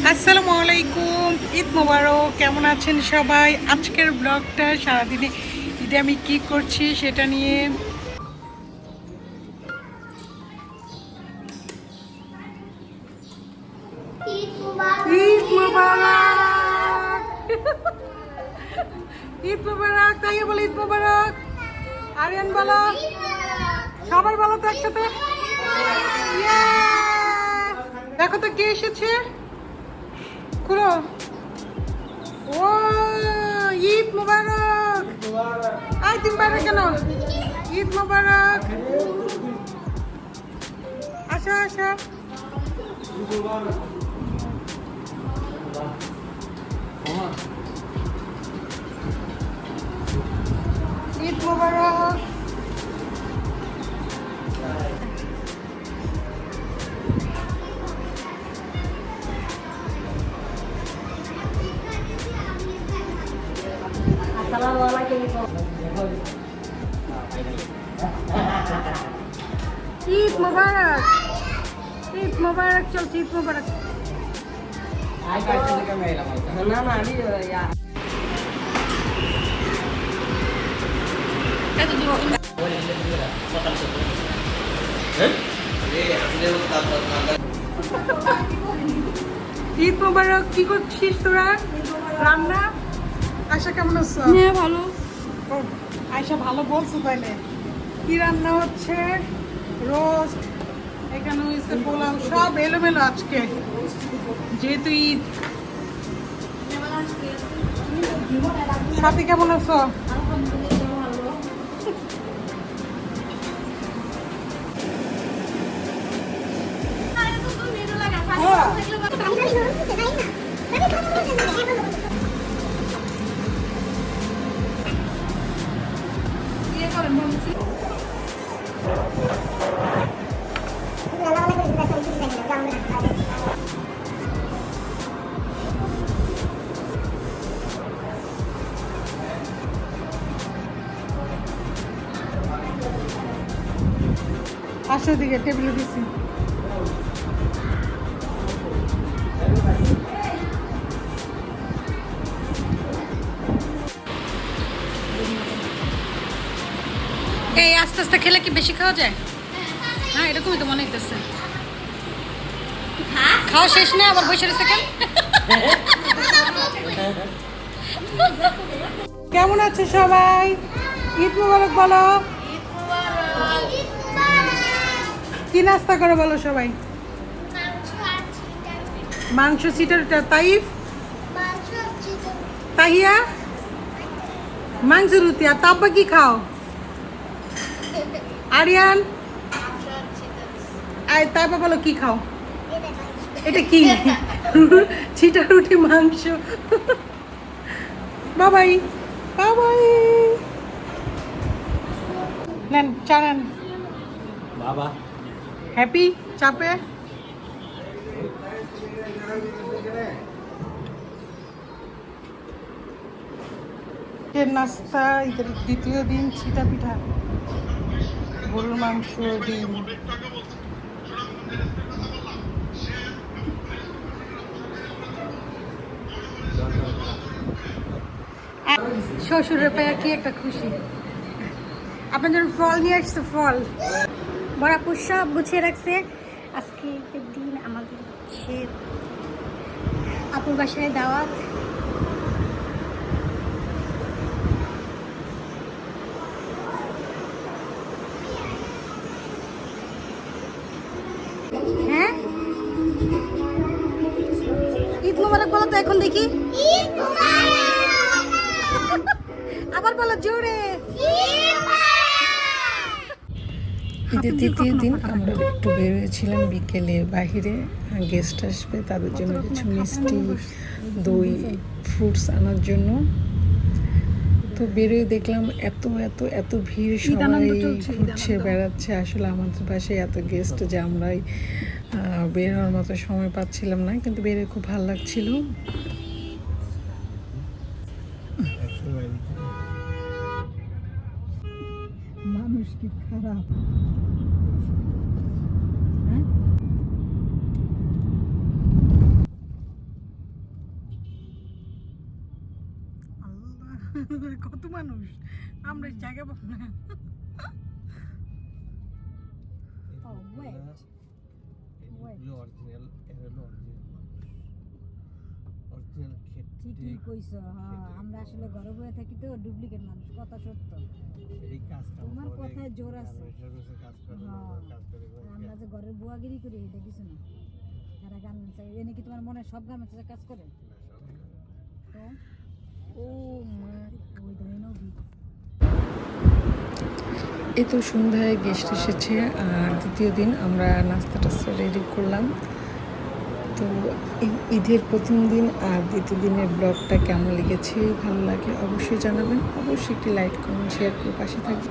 আসসালামু আলাইকুম, ঈদ মোবারক। কেমন আছেন সবাই? আজকের ব্লগটা সারাদিনে ঈদে আমি কি করছি সেটা নিয়ে। ঈদ মোবারক, ঈদ মোবারক। তাই বলে ঈদ মোবারক। আরিয়ান বলো, সবাই বলো তো একসাথে। দেখো তো কে এসেছে, খুলো। ও ঈদ মোবারক। আই তুমি বাইরে কেন? ঈদ মোবারক। আসো আসো। ঈদ মোবারক। ঈদ মোবারক, ঈদ মোবারক। চলছে ঈদ মোবারক। ঈদ মোবারক। কি করছিস তোরা? রান্না। আয়শা কেমন আছো? হ্যাঁ ভালো। ও আয়শা ভালো বলছো। তাইলে কি রান্না হচ্ছে? রোস্ট, এখানে হয়েছে পোলাও, সব এলোমেলো আজকে যেহেতু ঈদ। সাথী কেমন আছো? আসো দিকে টেবিলে দিছি। এই আস্তে আস্তে খেলে কি বেশি খাওয়া যায়? হ্যাঁ এরকমই তো মনে হইতেছে। খাওয়া শেষ না, আবার বসে রয়েছে কেন? কেমন আছে সবাই? ঈদ মোবারক বলো। কি নাস্তা করো বলো সবাই? মাংস সিটার। তাইফ, তাহিয়া মাংস রুটি। আর তাব্বা কি খাও? আরিয়ান আয় তাইবা বলো কি খাও? এটা কি? ছিটা রুটি মাংস। বাবাই বাবাই। নেন চা নেন বাবা। হ্যাপি চাপে। নাস্তা ঈদের দ্বিতীয় দিন ছিটা পিঠা, গরুর মাংস, ডিম। শ্বশুরের পায়ে কি একটা খুশি। আপনার জন্য ফল নিয়ে আসছে, ফল। বড় আপু সব গুছিয়ে রাখছে। আজকে ঈদের দিন আমাদের হচ্ছে আপুর বাসায় দাওয়াত। হ্যাঁ ঈদ মোবারক বলো তো এখন দেখি। আবার বলো জোরে। ঈদের দ্বিতীয় দিন আমরা একটু বের হয়েছিলাম বিকেলে বাহিরে। গেস্ট আসবে, তাদের জন্য কিছু মিষ্টি, দই, ফ্রুটস আনার জন্য। তো বেরোয় দেখলাম এত এত এত ভিড়, সবাই ঘুরছে বেড়াচ্ছে। আসলে আমাদের পাশে এত গেস্ট যে আমরাই বের হওয়ার মতো সময় পাচ্ছিলাম না, কিন্তু বেরোয় খুব ভালো লাগছিল। মানুষ কি খারাপ! কত মানুষ, আমরা জায়গা পাবো না। ঠিকই কইছো। হ্যাঁ, আমরা আসলে ঘরে বসে থাকি তো ডুপ্লিকেট মানুষ, কথা সত্য। তোমার কথায় জোর আছে। হ্যাঁ, আমরা যে ঘরের বুয়াগিরি করি এটা কিছু না। তারা গার্মেন্টস এনে কি তোমার মনে হয় সব গার্মেন্টসে কাজ করে? তো ও মা, ওই ধরনের এই তো সন্ধ্যায় গেস্ট এসেছে আর দ্বিতীয় দিন আমরা নাস্তা টাস্তা রেডি করলাম। তো ঈদের প্রথম দিন আর দ্বিতীয় দিনের ব্লগটা কেমন লেগেছে, ভালো লাগে অবশ্যই জানাবেন। অবশ্যই একটি লাইক কমেন্ট শেয়ার করে পাশে থাকবেন।